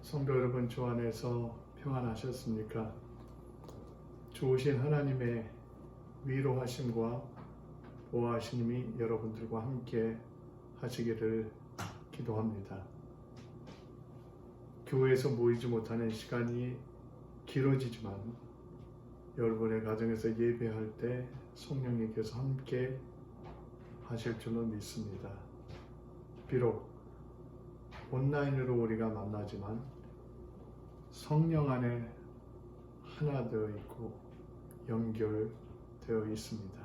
성도 여러분, 주 안에서 평안하셨습니까? 좋으신 하나님의 위로하심과 보호하심이 여러분들과 함께 하시기를 기도합니다. 교회에서 모이지 못하는 시간이 길어지지만 여러분의 가정에서 예배할 때 성령님께서 함께 하실 줄로 믿습니다. 비록 온라인으로 우리가 만나지만 성령 안에 하나 되어 있고 연결되어 있습니다.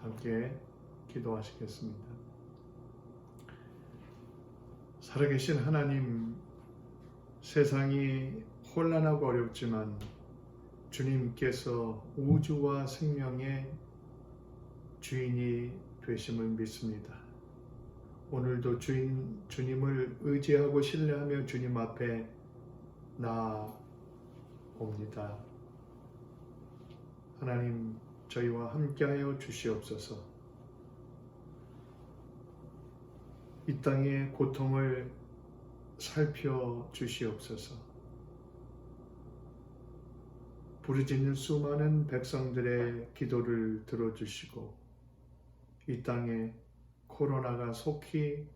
함께 기도하시겠습니다. 살아계신 하나님, 세상이 혼란하고 어렵지만 주님께서 우주와 생명의 주인이 되심을 믿습니다. 오늘도 주님을 의지하고 신뢰하며 주님 앞에 나옵니다. 하나님, 저희와 함께하여 주시옵소서. 이 땅의 고통을 살펴 주시옵소서. 부르짖는 수많은 백성들의 기도를 들어주시고 이 땅에 코로나가 속히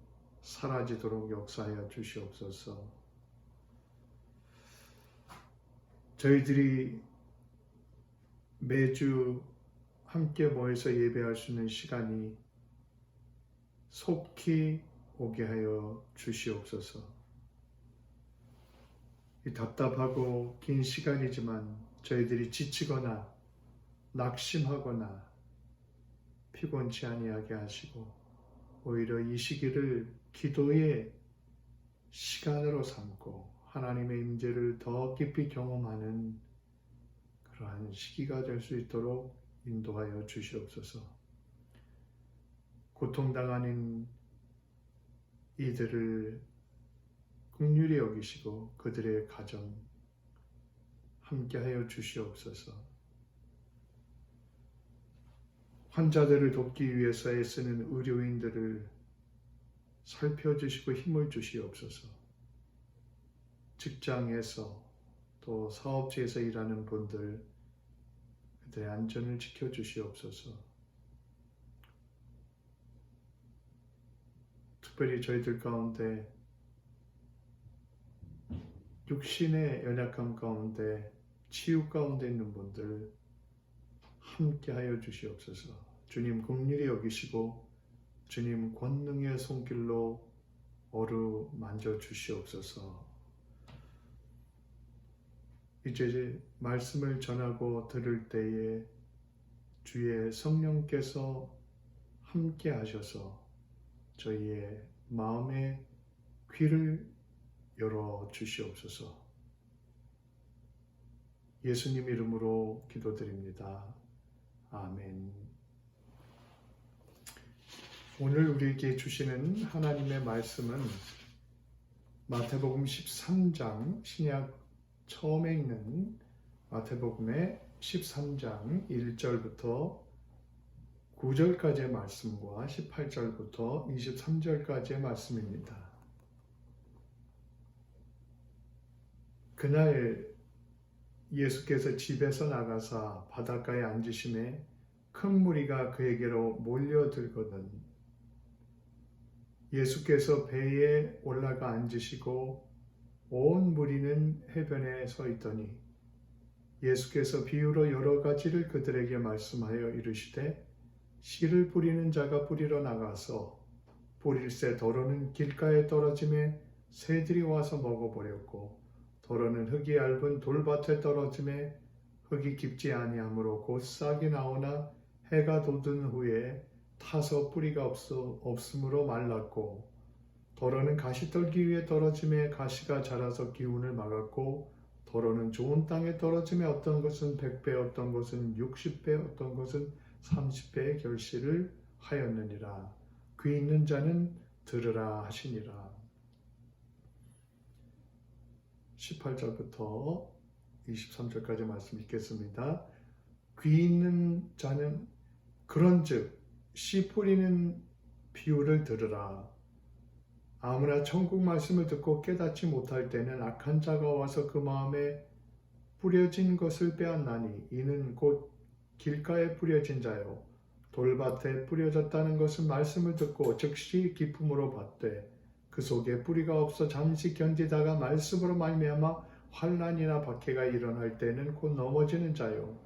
사라지도록 역사하여 주시옵소서. 저희들이 매주 함께 모여서 예배할 수 있는 시간이 속히 오게 하여 주시옵소서. 이 답답하고 긴 시간이지만 저희들이 지치거나 낙심하거나 피곤치 아니하게 하시고 오히려 이 시기를 기도의 시간으로 삼고 하나님의 임재를 더 깊이 경험하는 그러한 시기가 될 수 있도록 인도하여 주시옵소서. 고통당하는 이들을 긍휼히 여기시고 그들의 가정 함께하여 주시옵소서. 환자들을 돕기 위해서 애쓰는 의료인들을 살펴주시고 힘을 주시옵소서. 직장에서 또 사업지에서 일하는 분들 그들의 안전을 지켜주시옵소서. 특별히 저희들 가운데 육신의 연약함 가운데 치유 가운데 있는 분들 함께하여 주시옵소서. 주님 긍휼히 여기시고 주님 권능의 손길로 어루만져 주시옵소서. 이제 말씀을 전하고 들을 때에 주의 성령께서 함께 하셔서 저희의 마음의 귀를 열어 주시옵소서. 예수님 이름으로 기도드립니다. 아멘. 오늘 우리에게 주시는 하나님의 말씀은 마태복음 13장, 신약 처음에 있는 마태복음의 13장 1절부터 9절까지의 말씀과 18절부터 23절까지의 말씀입니다. 그날 예수께서 집에서 나가사 바닷가에 앉으심에 큰 무리가 그에게로 몰려들거든 예수께서 배에 올라가 앉으시고 온 무리는 해변에 서 있더니 예수께서 비유로 여러 가지를 그들에게 말씀하여 이르시되 씨를 뿌리는 자가 뿌리러 나가서 뿌릴새 더러는 길가에 떨어짐에 새들이 와서 먹어버렸고 더러는 흙이 얇은 돌밭에 떨어짐에 흙이 깊지 아니하므로 곧 싹이 나오나 해가 돋은 후에 타서 뿌리가 없으므로 말랐고 더러는 가시떨기 위에 떨어짐에 가시가 자라서 기운을 막았고 더러는 좋은 땅에 떨어짐에 어떤 것은 100배 어떤 것은 60배 어떤 것은 30배의 결실을 하였느니라. 귀 있는 자는 들으라 하시니라. 18절부터 23절까지 말씀 읽겠습니다. 귀 있는 자는 그런즉 씨 뿌리는 비유를 들으라. 아무나 천국 말씀을 듣고 깨닫지 못할 때는 악한 자가 와서 그 마음에 뿌려진 것을 빼앗나니 이는 곧 길가에 뿌려진 자요 돌밭에 뿌려졌다는 것은 말씀을 듣고 즉시 기쁨으로 받되 그 속에 뿌리가 없어 잠시 견디다가 말씀으로 말미암아 환난이나 박해가 일어날 때는 곧 넘어지는 자요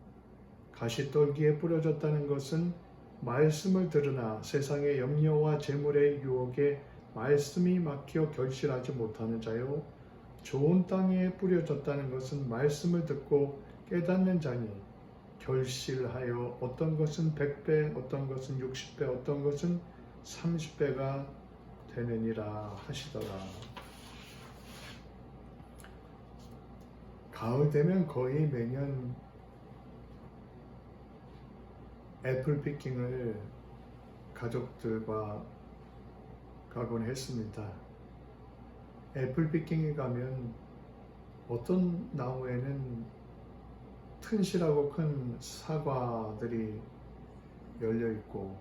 가시떨기에 뿌려졌다는 것은 말씀을 들으나 세상의 염려와 재물의 유혹에 말씀이 막혀 결실하지 못하는 자요 좋은 땅에 뿌려졌다는 것은 말씀을 듣고 깨닫는 자니 결실하여 어떤 것은 100배, 어떤 것은 60배, 어떤 것은 30배가 되느니라 하시더라. 가을 되면 거의 매년 애플 피킹을 가족들과 가곤 했습니다. 애플 피킹에 가면 어떤 나무에는 튼실하고 큰 사과들이 열려 있고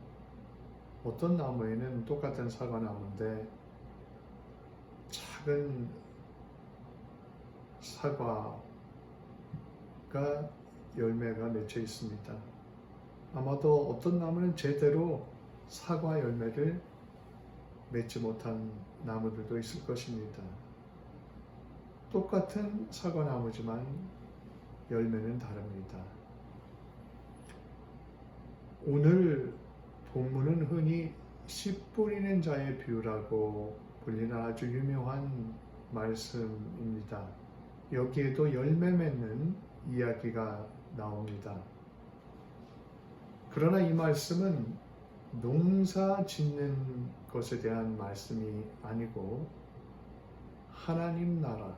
어떤 나무에는 똑같은 사과 나무인데 작은 사과가 열매가 맺혀 있습니다. 아마도 어떤 나무는 제대로 사과 열매를 맺지 못한 나무들도 있을 것입니다. 똑같은 사과나무지만 열매는 다릅니다. 오늘 본문은 흔히 씨 뿌리는 자의 비유라고 불리는 아주 유명한 말씀입니다. 여기에도 열매 맺는 이야기가 나옵니다. 그러나 이 말씀은 농사 짓는 것에 대한 말씀이 아니고 하나님 나라,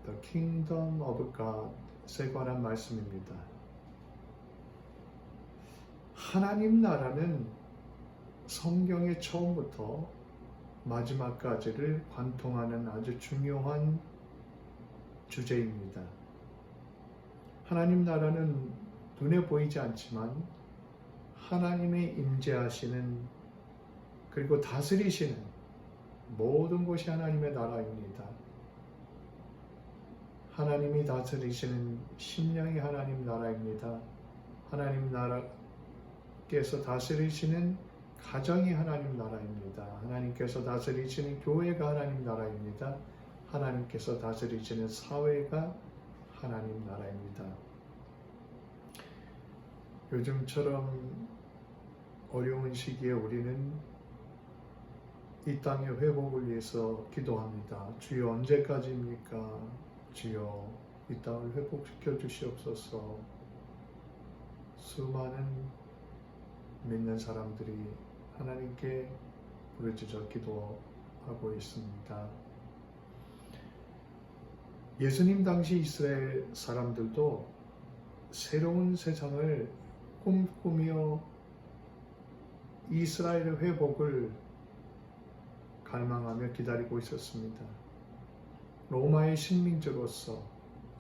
The Kingdom of God에 관한 말씀입니다. 하나님 나라는 성경의 처음부터 마지막까지를 관통하는 아주 중요한 주제입니다. 하나님 나라는 눈에 보이지 않지만 하나님의 임재하시는 그리고 다스리시는 모든 것이 하나님의 나라입니다. 하나님이 다스리시는 심령이 하나님 나라입니다. 하나님 나라께서 다스리시는 가정이 하나님 나라입니다. 하나님께서 다스리시는 교회가 하나님 나라입니다. 하나님께서 다스리시는 사회가 하나님 나라입니다. 요즘처럼 어려운 시기에 우리는 이 땅의 회복을 위해서 기도합니다. 주여 언제까지입니까? 주여 이 땅을 회복시켜 주시옵소서. 수많은 믿는 사람들이 하나님께 부르짖어 기도하고 있습니다. 예수님 당시 이스라엘 사람들도 새로운 세상을 꿈꾸며 이스라엘의 회복을 갈망하며 기다리고 있었습니다. 로마의 식민지로서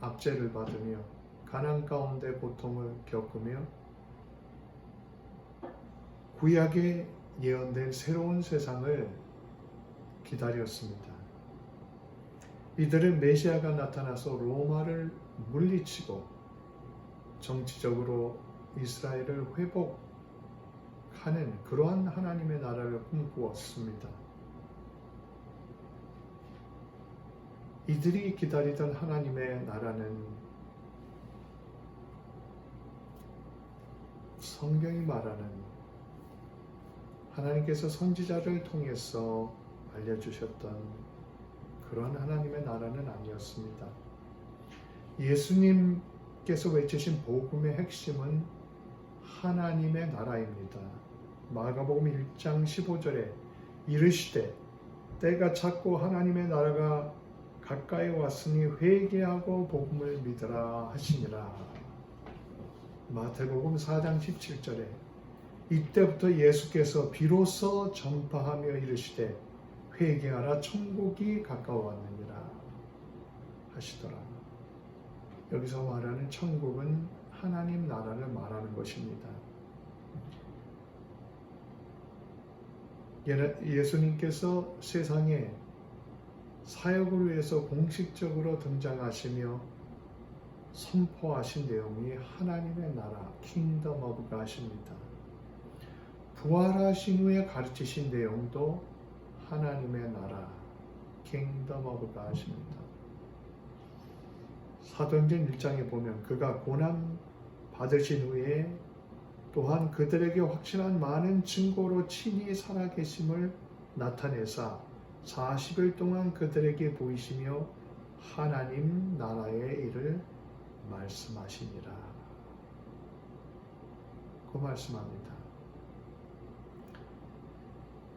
압제를 받으며 가난 가운데 고통을 겪으며 구약에 예언된 새로운 세상을 기다렸습니다. 이들은 메시아가 나타나서 로마를 물리치고 정치적으로 이스라엘을 회복하는 그러한 하나님의 나라를 꿈꾸었습니다. 이들이 기다리던 하나님의 나라는 성경이 말하는 하나님께서 선지자를 통해서 알려주셨던 그런 하나님의 나라는 아니었습니다. 예수님께서 외치신 복음의 핵심은 하나님의 나라입니다. 마가복음 1장 15절에 이르시되 때가 찼고 하나님의 나라가 가까이 왔으니 회개하고 복음을 믿으라 하시니라. 마태복음 4장 17절에 이때부터 예수께서 비로소 전파하며 이르시되 회개하라 천국이 가까워왔느니라 하시더라. 여기서 말하는 천국은 하나님 나라를 말하는 것입니다. 예수님께서 세상에 사역을 위해서 공식적으로 등장하시며 선포하신 내용이 하나님의 나라, 킹덤 오브 갓입니다. 부활하신 후에 가르치신 내용도 하나님의 나라, 킹덤 오브 갓입니다. 사도행전 1장에 보면 그가 고난 받으신 후에 또한 그들에게 확실한 많은 증거로 친히 살아계심을 나타내사 40일 동안 그들에게 보이시며 하나님 나라의 일을 말씀하시니라. 그 말씀합니다.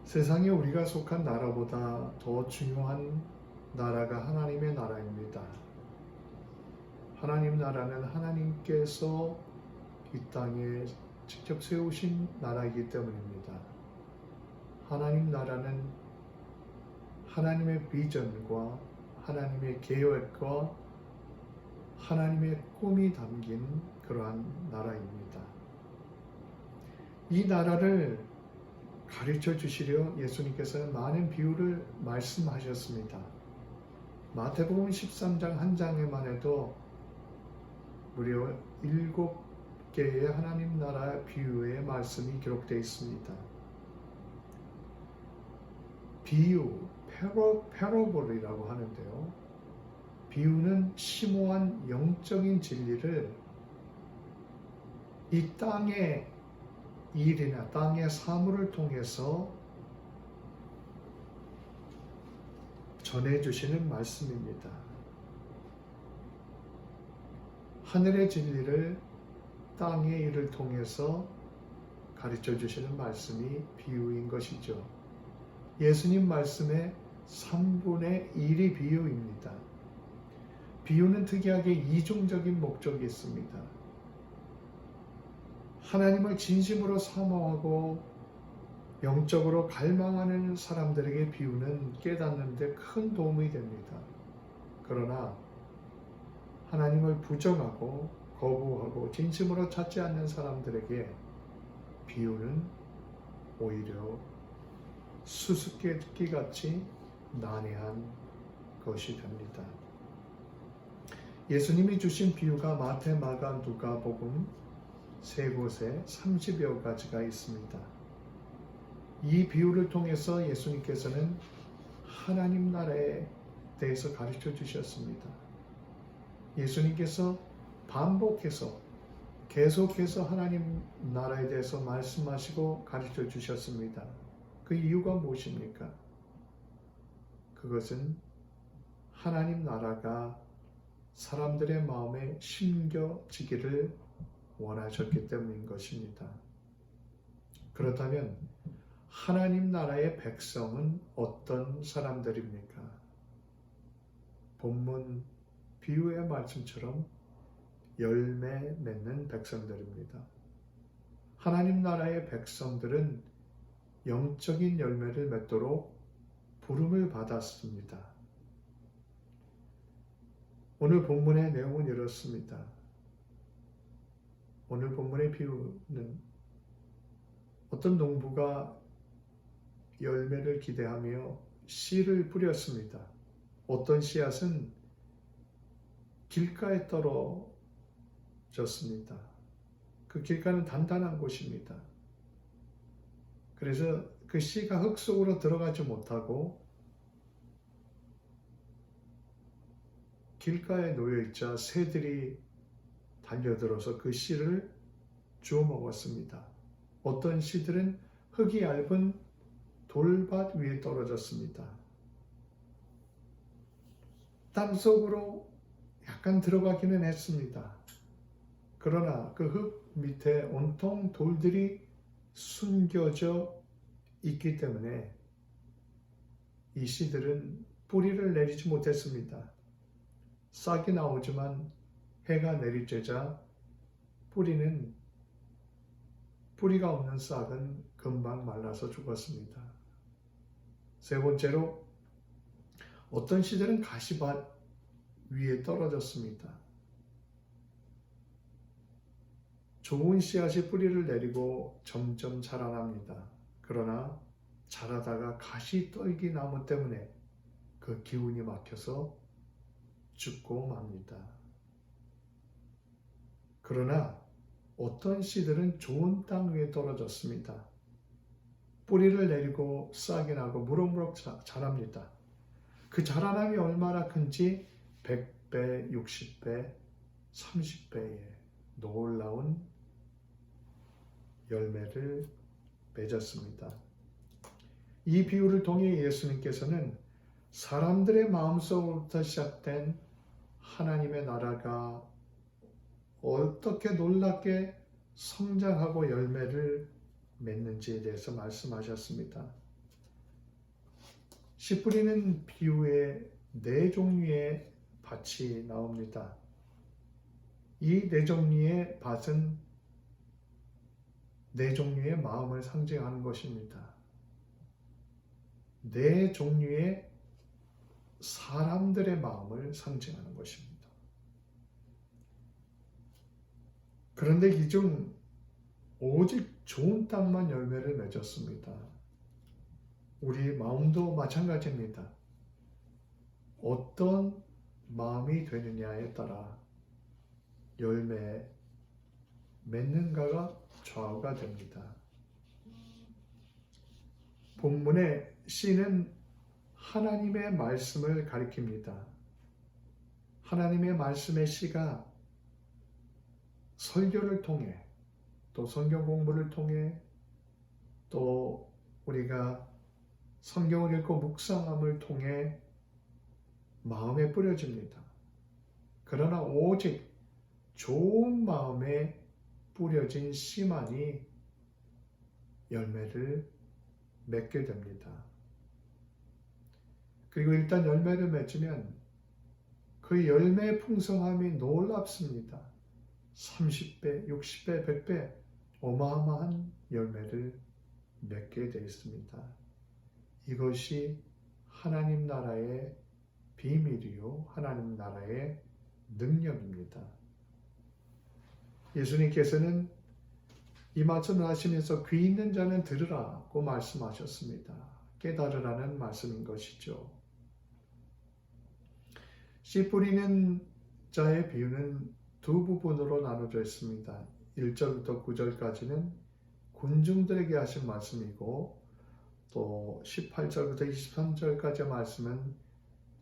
세상에 우리가 속한 나라보다 더 중요한 나라가 하나님의 나라입니다. 하나님 나라는 하나님께서 이 땅에 직접 세우신 나라이기 때문입니다. 하나님 나라는 하나님의 비전과 하나님의 계획과 하나님의 꿈이 담긴 그러한 나라입니다. 이 나라를 가르쳐 주시려 예수님께서는 많은 비유를 말씀하셨습니다. 마태복음 13장 한 장에만 해도 무려 7개의 하나님 나라 비유의 말씀이 기록되어 있습니다. 비유, 패러볼이라고 하는데요. 비유는 심오한 영적인 진리를 이 땅의 일이나 땅의 사물을 통해서 전해주시는 말씀입니다. 하늘의 진리를 땅의 일을 통해서 가르쳐 주시는 말씀이 비유인 것이죠. 예수님 말씀의 3분의 1이 비유입니다. 비유는 특이하게 이중적인 목적이 있습니다. 하나님을 진심으로 사모하고 영적으로 갈망하는 사람들에게 비유는 깨닫는 데 큰 도움이 됩니다. 그러나 하나님을 부정하고 거부하고 진심으로 찾지 않는 사람들에게 비유는 오히려 수수께끼 같이 난해한 것이 됩니다. 예수님이 주신 비유가 마태, 마가, 누가 복음 세 곳에 30여 가지가 있습니다. 이 비유를 통해서 예수님께서는 하나님 나라에 대해서 가르쳐 주셨습니다. 예수님께서 반복해서 계속해서 하나님 나라에 대해서 말씀하시고 가르쳐 주셨습니다. 그 이유가 무엇입니까? 그것은 하나님 나라가 사람들의 마음에 심겨지기를 원하셨기 때문인 것입니다. 그렇다면 하나님 나라의 백성은 어떤 사람들입니까? 본문 비유의 말씀처럼 열매 맺는 백성들입니다. 하나님 나라의 백성들은 영적인 열매를 맺도록 부름을 받았습니다. 오늘 본문의 내용은 이렇습니다. 오늘 본문의 비유는 어떤 농부가 열매를 기대하며 씨를 뿌렸습니다. 어떤 씨앗은 길가에 떨어졌습니다. 그 길가는 단단한 곳입니다. 그래서 그 씨가 흙 속으로 들어가지 못하고 길가에 놓여있자 새들이 달려들어서 그 씨를 주워 먹었습니다. 어떤 씨들은 흙이 얇은 돌밭 위에 떨어졌습니다. 땅속으로 약간 들어가기는 했습니다. 그러나 그 흙 밑에 온통 돌들이 숨겨져 있기 때문에 이 씨들은 뿌리를 내리지 못했습니다. 싹이 나오지만 해가 내리쬐자 뿌리가 없는 싹은 금방 말라서 죽었습니다. 세 번째로 어떤 씨들은 가시밭 위에 떨어졌습니다. 좋은 씨앗이 뿌리를 내리고 점점 자라납니다. 그러나 자라다가 가시떨기 나무 때문에 그 기운이 막혀서 죽고 맙니다. 그러나 어떤 씨들은 좋은 땅 위에 떨어졌습니다. 뿌리를 내리고 싹이 나고 무럭무럭 자랍니다. 그 자라남이 얼마나 큰지 100배, 60배, 30배의 놀라운 열매를 맺었습니다. 이 비유를 통해 예수님께서는 사람들의 마음속으로부터 시작된 하나님의 나라가 어떻게 놀랍게 성장하고 열매를 맺는지에 대해서 말씀하셨습니다. 씨 뿌리는 비유에 4종류의 밭이 나옵니다. 이 4종류의 밭은 4종류의 마음을 상징하는 것입니다. 4종류의 사람들의 마음을 상징하는 것입니다. 그런데 이 중 오직 좋은 땅만 열매를 맺었습니다. 우리 마음도 마찬가지입니다. 어떤 마음이 되느냐에 따라 열매 맺는가가 좌우가 됩니다. 본문의 씨는 하나님의 말씀을 가리킵니다. 하나님의 말씀의 씨가 설교를 통해 또 성경 공부를 통해 또 우리가 성경을 읽고 묵상함을 통해 마음에 뿌려집니다. 그러나 오직 좋은 마음에 뿌려진 씨만이 열매를 맺게 됩니다. 그리고 일단 열매를 맺으면 그 열매의 풍성함이 놀랍습니다. 30배, 60배, 100배 어마어마한 열매를 맺게 되어 있습니다. 이것이 하나님 나라의 비밀이요, 하나님 나라의 능력입니다. 예수님께서는 이 말씀을 하시면서 귀 있는 자는 들으라고 말씀하셨습니다. 깨달으라는 말씀인 것이죠. 씨 뿌리는 자의 비유는 두 부분으로 나눠져 있습니다. 1절부터 9절까지는 군중들에게 하신 말씀이고 또 18절부터 23절까지의 말씀은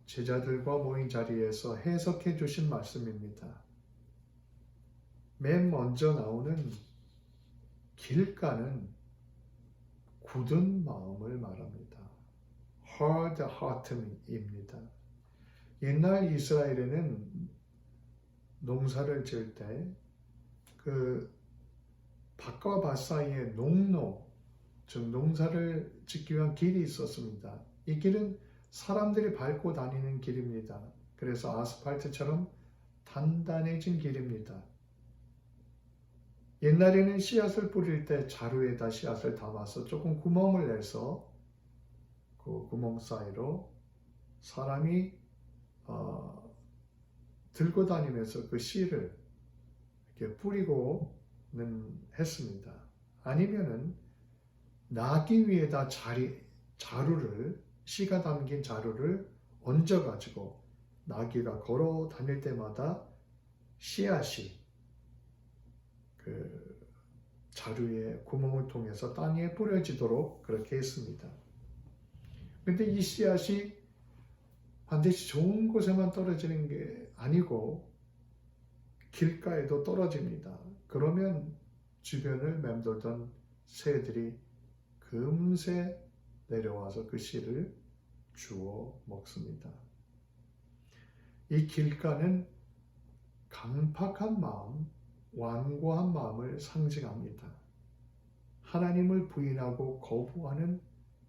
제자들과 모인 자리에서 해석해 주신 말씀입니다. 맨 먼저 나오는 길가는 굳은 마음을 말합니다. hard heart입니다. 옛날 이스라엘에는 농사를 지을 때 그 밭과 밭 사이에 농로, 즉 농사를 짓기 위한 길이 있었습니다. 이 길은 사람들이 밟고 다니는 길입니다. 그래서 아스팔트처럼 단단해진 길입니다. 옛날에는 씨앗을 뿌릴 때 자루에다 씨앗을 담아서 조금 구멍을 내서 그 구멍 사이로 사람이 들고 다니면서 그 씨를 이렇게 뿌리고는 했습니다. 아니면은 나귀 위에다 자루를, 씨가 담긴 자루를 얹어가지고 나귀가 걸어 다닐 때마다 씨앗이 그 자루의 구멍을 통해서 땅에 뿌려지도록 그렇게 했습니다. 그런데 이 씨앗이 반드시 좋은 곳에만 떨어지는 게 아니고 길가에도 떨어집니다. 그러면 주변을 맴돌던 새들이 금세 내려와서 그 씨를 주워 먹습니다. 이 길가는 강팍한 마음, 완고한 마음을 상징합니다. 하나님을 부인하고 거부하는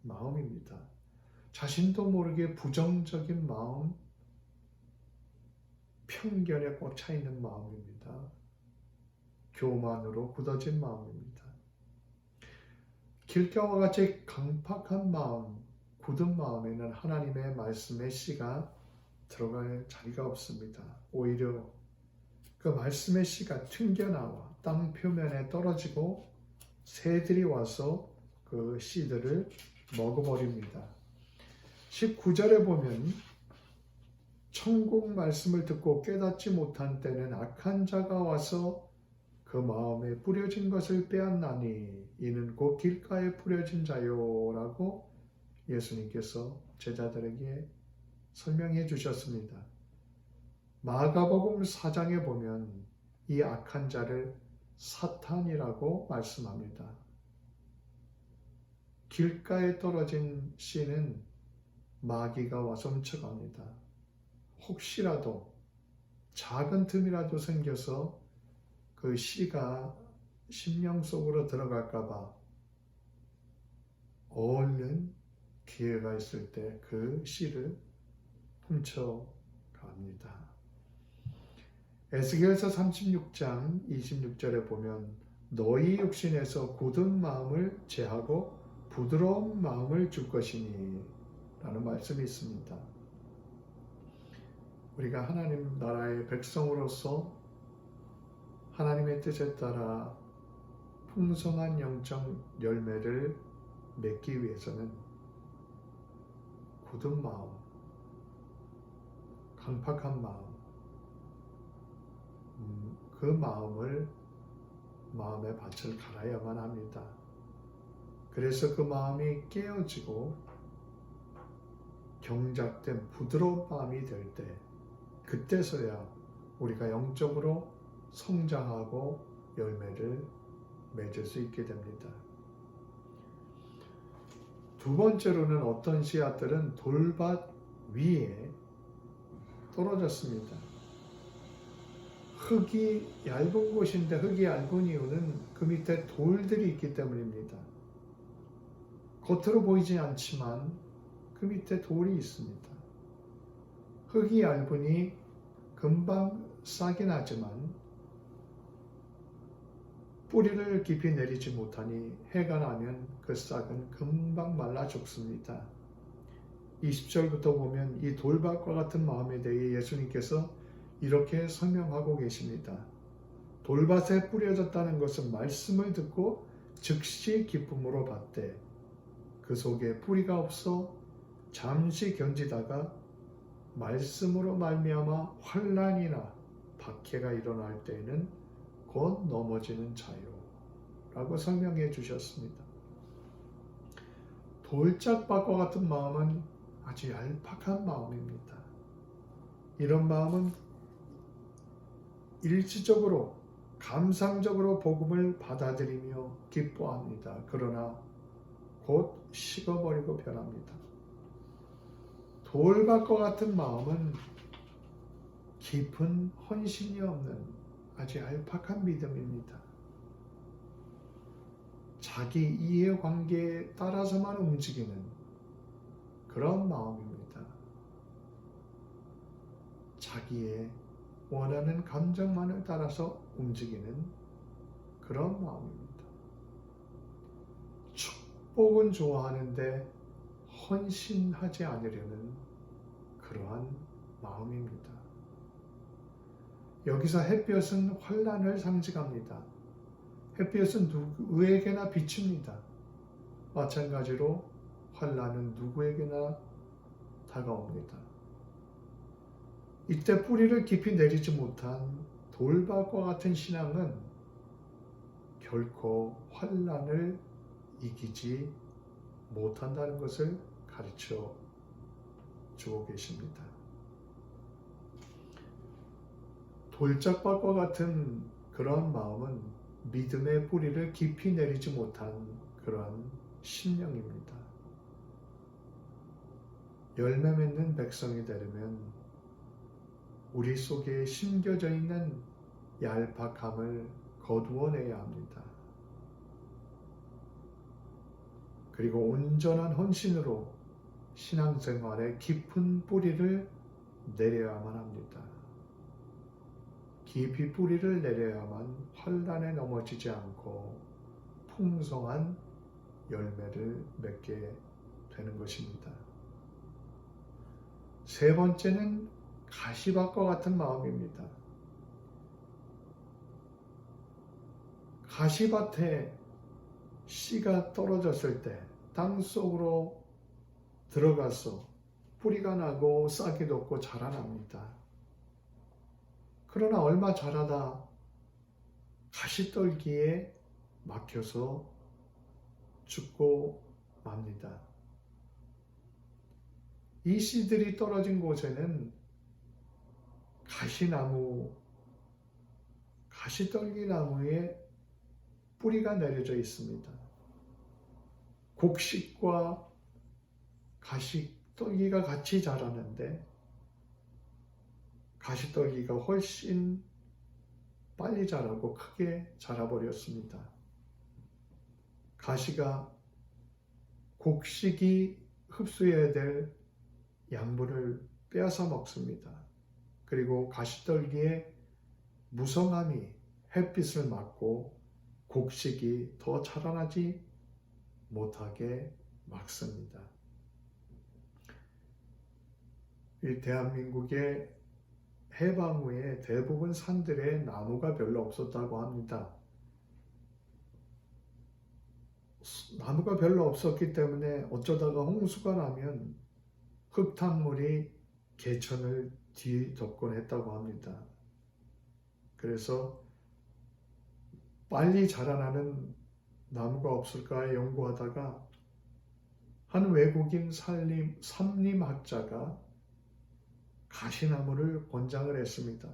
마음입니다. 자신도 모르게 부정적인 마음, 편견에 꽉 차 있는 마음입니다. 교만으로 굳어진 마음입니다. 길가와 같이 강팍한 마음, 굳은 마음에는 하나님의 말씀의 씨가 들어갈 자리가 없습니다. 오히려 그 말씀의 씨가 튕겨나와 땅 표면에 떨어지고 새들이 와서 그 씨들을 먹어버립니다. 19절에 보면 천국 말씀을 듣고 깨닫지 못한 때는 악한 자가 와서 그 마음에 뿌려진 것을 빼앗나니 이는 곧 길가에 뿌려진 자요라고 예수님께서 제자들에게 설명해 주셨습니다. 마가복음 4장에 보면 이 악한 자를 사탄이라고 말씀합니다. 길가에 떨어진 씨는 마귀가 와서 훔쳐갑니다. 혹시라도 작은 틈이라도 생겨서 그 씨가 심령 속으로 들어갈까봐 얼른 기회가 있을 때 그 씨를 훔쳐갑니다. 에스겔서 36장 26절에 보면 너희 육신에서 굳은 마음을 제하고 부드러운 마음을 줄 것이니 라는 말씀이 있습니다. 우리가 하나님 나라의 백성으로서 하나님의 뜻에 따라 풍성한 영적 열매를 맺기 위해서는 굳은 마음, 강팍한 마음, 그 마음의 밭을 갈아야만 합니다. 그래서 그 마음이 깨어지고 경작된 부드러운 마음이 될 때, 그때서야 우리가 영적으로 성장하고 열매를 맺을 수 있게 됩니다. 두 번째로는 어떤 씨앗들은 돌밭 위에 떨어졌습니다. 흙이 얇은 곳인데 흙이 얇은 이유는 그 밑에 돌들이 있기 때문입니다. 겉으로 보이지 않지만 그 밑에 돌이 있습니다. 흙이 얇으니 금방 싹이 나지만 뿌리를 깊이 내리지 못하니 해가 나면 그 싹은 금방 말라 죽습니다. 20절부터 보면 이 돌밭과 같은 마음에 대해 예수님께서 이렇게 설명하고 계십니다. 돌밭에 뿌려졌다는 것은 말씀을 듣고 즉시 기쁨으로 받되 그 속에 뿌리가 없어 잠시 견디다가 말씀으로 말미암아 환난이나 박해가 일어날 때에는 곧 넘어지는 자요 라고 설명해 주셨습니다. 돌짝밭과 같은 마음은 아주 얄팍한 마음입니다. 이런 마음은 일시적으로 감상적으로 복음을 받아들이며 기뻐합니다. 그러나 곧 식어버리고 변합니다. 돌밭과 같은 마음은 깊은 헌신이 없는 아주 얄팍한 믿음입니다. 자기 이해관계에 따라서만 움직이는 그런 마음입니다. 자기의 원하는 감정만을 따라서 움직이는 그런 마음입니다. 축복은 좋아하는데 헌신하지 않으려는 그러한 마음입니다. 여기서 햇볕은 환난을 상징합니다. 햇볕은 누구에게나 비춥니다. 마찬가지로 환난은 누구에게나 다가옵니다. 이때 뿌리를 깊이 내리지 못한 돌밭과 같은 신앙은 결코 환난을 이기지 못한다는 것을 가르쳐 주고 계십니다. 돌짝밭과 같은 그런 마음은 믿음의 뿌리를 깊이 내리지 못한 그런 심령입니다. 열매 맺는 백성이 되려면 우리 속에 심겨져 있는 얄팍함을 거두어내야 합니다. 그리고 온전한 헌신으로 신앙생활에 깊은 뿌리를 내려야만 합니다. 깊이 뿌리를 내려야만 환난에 넘어지지 않고 풍성한 열매를 맺게 되는 것입니다. 세 번째는 가시밭과 같은 마음입니다. 가시밭에 씨가 떨어졌을 때 땅 속으로 들어가서 뿌리가 나고 싹이 돋고 자라납니다. 그러나 얼마 자라다 가시떨기에 막혀서 죽고 맙니다. 이 씨들이 떨어진 곳에는 가시떨기 나무에 뿌리가 내려져 있습니다. 곡식과 가시떨기가 같이 자라는데 가시떨기가 훨씬 빨리 자라고 크게 자라버렸습니다. 가시가 곡식이 흡수해야 될 양분을 빼앗아 먹습니다. 그리고 가시떨기의 무성함이 햇빛을 막고 곡식이 더 자라나지 못하게 막습니다. 이 대한민국의 해방 후에 대부분 산들에 나무가 별로 없었다고 합니다. 나무가 별로 없었기 때문에 어쩌다가 홍수가 나면 흙탕물이 개천을 뒤덮곤 했다고 합니다. 그래서 빨리 자라나는 나무가 없을까 연구하다가 한 외국인 산림학자가 가시나무를 권장을 했습니다.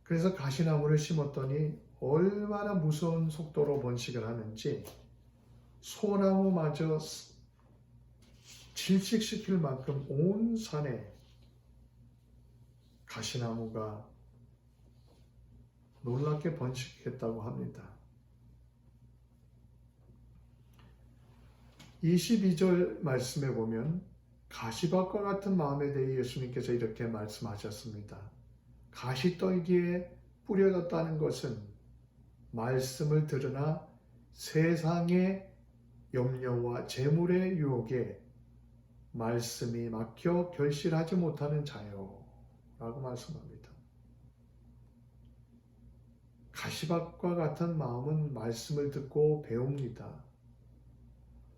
그래서 가시나무를 심었더니 얼마나 무서운 속도로 번식을 하는지 소나무마저 질식시킬 만큼 온 산에 가시나무가 놀랍게 번식했다고 합니다. 22절 말씀에 보면 가시밭과 같은 마음에 대해 예수님께서 이렇게 말씀하셨습니다. 가시떨기에 뿌려졌다는 것은 말씀을 들으나 세상의 염려와 재물의 유혹에 말씀이 막혀 결실하지 못하는 자요 라고 말씀합니다. 가시밭과 같은 마음은 말씀을 듣고 배웁니다.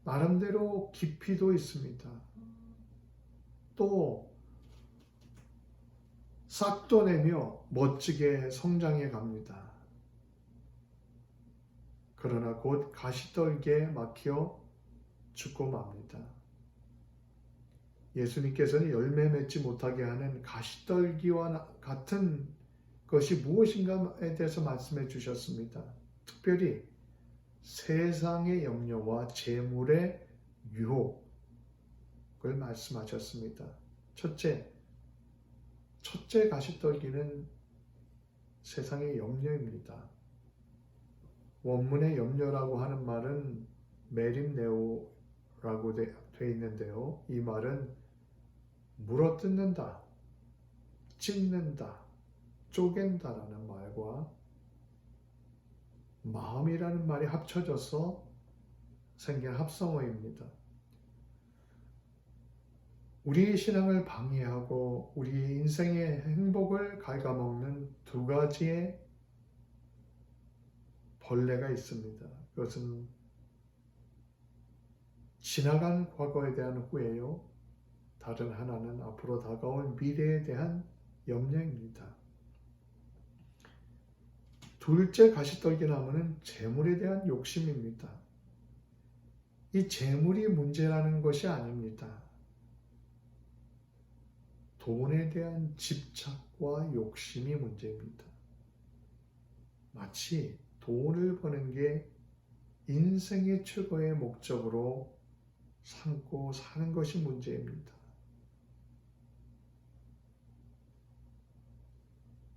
나름대로 깊이도 있습니다. 또 싹도 내며 멋지게 성장해 갑니다. 그러나 곧 가시떨기에 막혀 죽고 맙니다. 예수님께서는 열매 맺지 못하게 하는 가시떨기와 같은 것이 무엇인가에 대해서 말씀해 주셨습니다. 특별히 세상의 염려와 재물의 유혹을 말씀하셨습니다. 첫째 가시떨기는 세상의 염려입니다. 원문의 염려라고 하는 말은 메림네오라고 되어 있는데요. 이 말은 물어뜯는다, 찢는다, 쪼갠다라는 말과 마음이라는 말이 합쳐져서 생긴 합성어입니다. 우리의 신앙을 방해하고 우리의 인생의 행복을 갉아먹는 두 가지의 벌레가 있습니다. 그것은 지나간 과거에 대한 후회요. 다른 하나는 앞으로 다가올 미래에 대한 염려입니다. 둘째 가시떨기 나무는 재물에 대한 욕심입니다. 이 재물이 문제라는 것이 아닙니다. 돈에 대한 집착과 욕심이 문제입니다. 마치 돈을 버는 게 인생의 최고의 목적으로 삼고 사는 것이 문제입니다.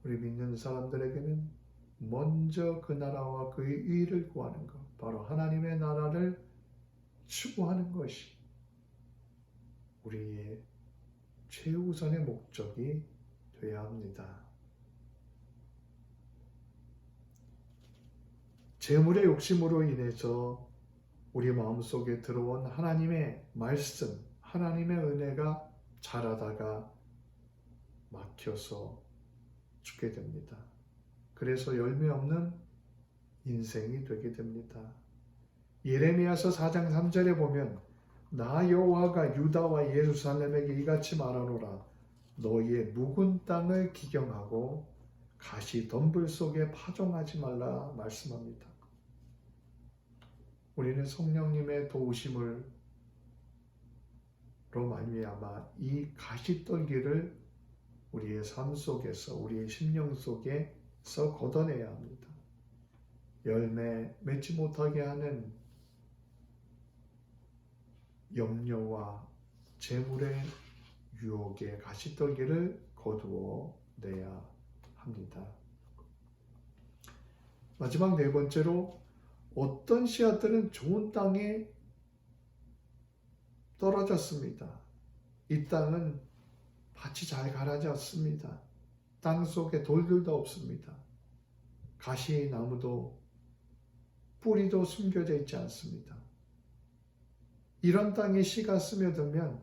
우리 믿는 사람들에게는 먼저 그 나라와 그의 의를 구하는 것, 바로 하나님의 나라를 추구하는 것이 우리의 최우선의 목적이 되어야 합니다. 재물의 욕심으로 인해서 우리 마음속에 들어온 하나님의 말씀, 하나님의 은혜가 자라다가 막혀서 죽게 됩니다. 그래서 열매 없는 인생이 되게 됩니다. 예레미야서 4장 3절에 보면 나 여호와가 유다와 예루살렘에게 이같이 말하노라. 너희의 묵은 땅을 기경하고 가시 덤불 속에 파종하지 말라 말씀합니다. 우리는 성령님의 도우심으로 말미암아 이 가시떨기를 우리의 삶 속에서, 우리의 심령 속에서 걷어내야 합니다. 열매 맺지 못하게 하는 염려와 재물의 유혹의 가시떨기를 거두어 내야 합니다. 마지막 네 번째로, 어떤 씨앗들은 좋은 땅에 떨어졌습니다. 이 땅은 밭이 잘 가라지 않습니다. 땅 속에 돌들도 없습니다. 가시나무도 뿌리도 숨겨져 있지 않습니다. 이런 땅에 씨가 스며들면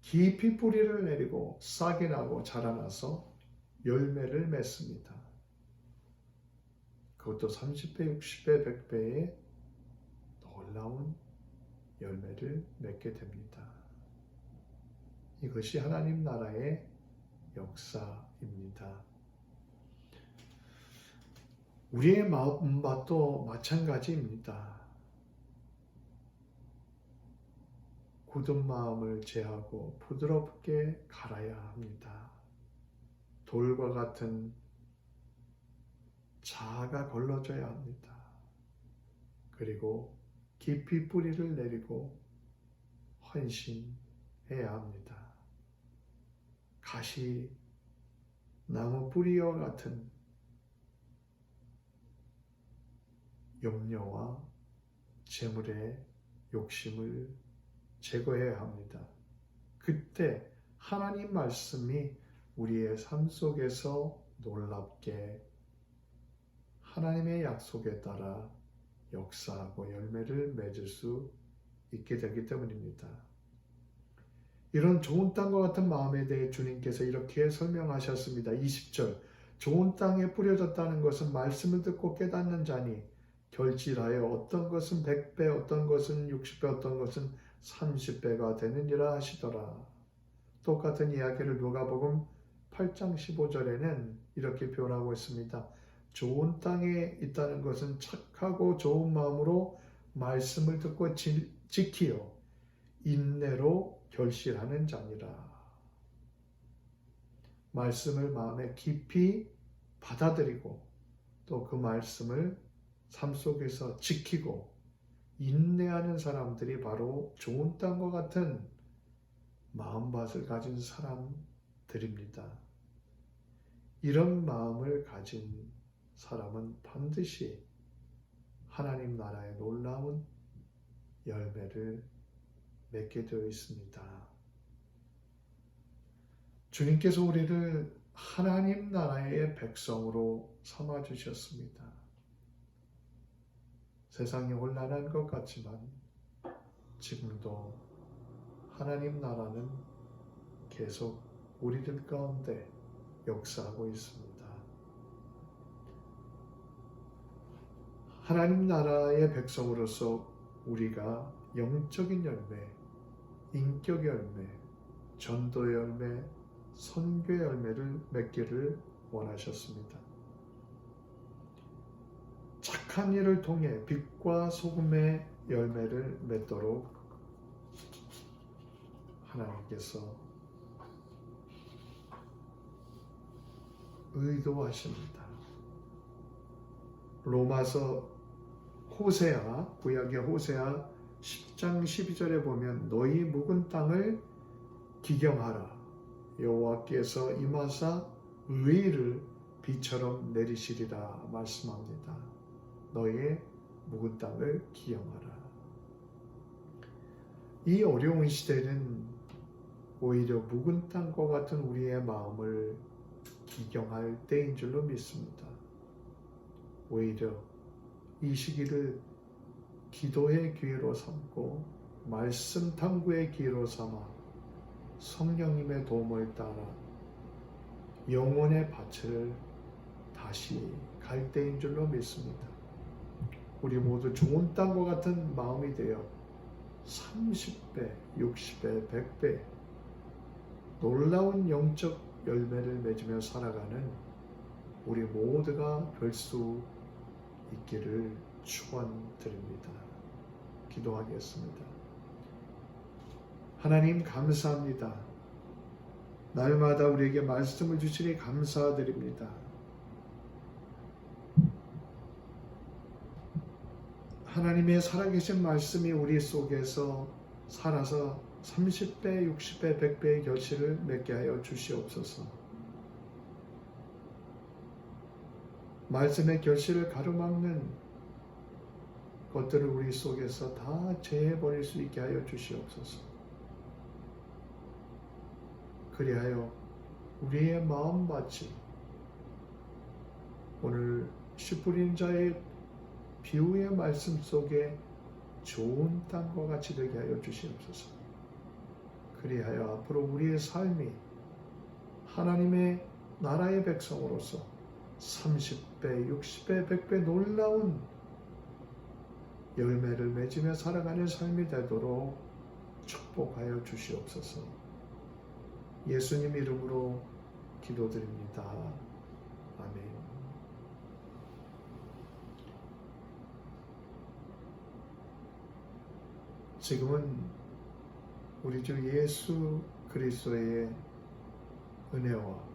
깊이 뿌리를 내리고 싹이 나고 자라나서 열매를 맺습니다. 그것도 30배, 60배, 100배의 놀라운 열매를 맺게 됩니다. 이것이 하나님 나라의 역사입니다. 우리의 마음밭도 마찬가지입니다. 굳은 마음을 제하고 부드럽게 갈아야 합니다. 돌과 같은 자아가 걸러져야 합니다. 그리고 깊이 뿌리를 내리고 헌신해야 합니다. 가시 나무 뿌리와 같은 염려와 재물의 욕심을 제거해야 합니다. 그때 하나님 말씀이 우리의 삶 속에서 놀랍게 하나님의 약속에 따라 역사하고 열매를 맺을 수 있게 되기 때문입니다. 이런 좋은 땅과 같은 마음에 대해 주님께서 이렇게 설명하셨습니다. 20절, 좋은 땅에 뿌려졌다는 것은 말씀을 듣고 깨닫는 자니 결실하여 어떤 것은 100배, 어떤 것은 60배, 어떤 것은 30배가 되느니라 하시더라. 똑같은 이야기를 누가복음 8장 15절에는 이렇게 표현하고 있습니다. 좋은 땅에 있다는 것은 착하고 좋은 마음으로 말씀을 듣고 지키어 인내로 결실하는 자니라. 말씀을 마음에 깊이 받아들이고 또 그 말씀을 삶 속에서 지키고 인내하는 사람들이 바로 좋은 땅과 같은 마음밭을 가진 사람들입니다. 이런 마음을 가진 사람은 반드시 하나님 나라의 놀라운 열매를 맺게 되어 있습니다. 주님께서 우리를 하나님 나라의 백성으로 삼아 주셨습니다. 세상이 혼란한 것 같지만 지금도 하나님 나라는 계속 우리들 가운데 역사하고 있습니다. 하나님 나라의 백성으로서 우리가 영적인 열매, 인격 열매, 전도 열매, 선교 열매를 맺기를 원하셨습니다. 착한 일을 통해 빛과 소금의 열매를 맺도록 하나님께서 의도하십니다. 로마서 호세아, 구약의 호세아 10장 12절에 보면 너희 묵은 땅을 기경하라. 여호와께서 임하사 의를 비처럼 내리시리라 말씀합니다. 너희의 묵은 땅을 기경하라. 이 어려운 시대는 오히려 묵은 땅과 같은 우리의 마음을 기경할 때인 줄로 믿습니다. 오히려 이 시기를 기도의 기회로 삼고 말씀 탐구의 기회로 삼아 성령님의 도움을 따라 영혼의 밭을 다시 갈 때인 줄로 믿습니다. 우리 모두 좋은 땅과 같은 마음이 되어 30배, 60배, 100배 놀라운 영적 열매를 맺으며 살아가는 우리 모두가 될 수 있기를 축원드립니다. 기도하겠습니다. 하나님 감사합니다. 날마다 우리에게 말씀을 주시니 감사드립니다. 하나님의 살아계신 말씀이 우리 속에서 살아서 30배, 60배, 100배의 결실을 맺게 하여 주시옵소서. 말씀의 결실을 가로막는 것들을 우리 속에서 다 제해버릴 수 있게 하여 주시옵소서. 그리하여 우리의 마음밭이 오늘 씨 뿌린 자의 비유의 말씀 속에 좋은 땅과 같이 되게 하여 주시옵소서. 그리하여 앞으로 우리의 삶이 하나님의 나라의 백성으로서 30배, 60배, 100배 놀라운 열매를 맺으며 살아가는 삶이 되도록 축복하여 주시옵소서. 예수님 이름으로 기도드립니다. 아멘. 지금은 우리 주 예수 그리스도의 은혜와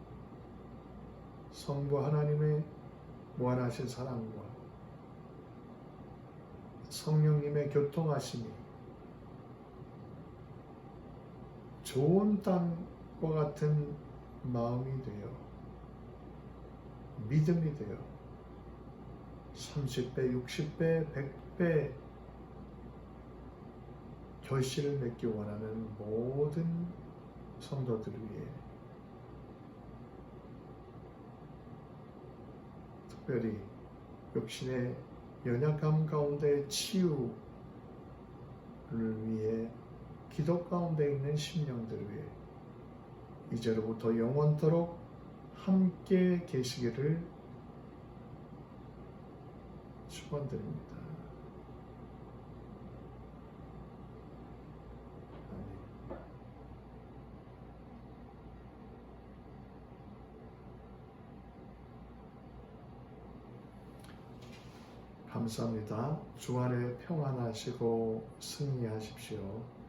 성부 하나님의 무한하신 사랑과 성령님의 교통하심이 좋은 땅과 같은 마음이 되어 믿음이 되어 30배, 60배, 100배 결실을 맺기 원하는 모든 성도들을 위해 특별히 육신의 연약함 가운데 치유를 위해 기도 가운데 있는 심령들을 위해 이제로부터 영원토록 함께 계시기를 축원드립니다. 감사합니다. 주안에 평안하시고 승리하십시오.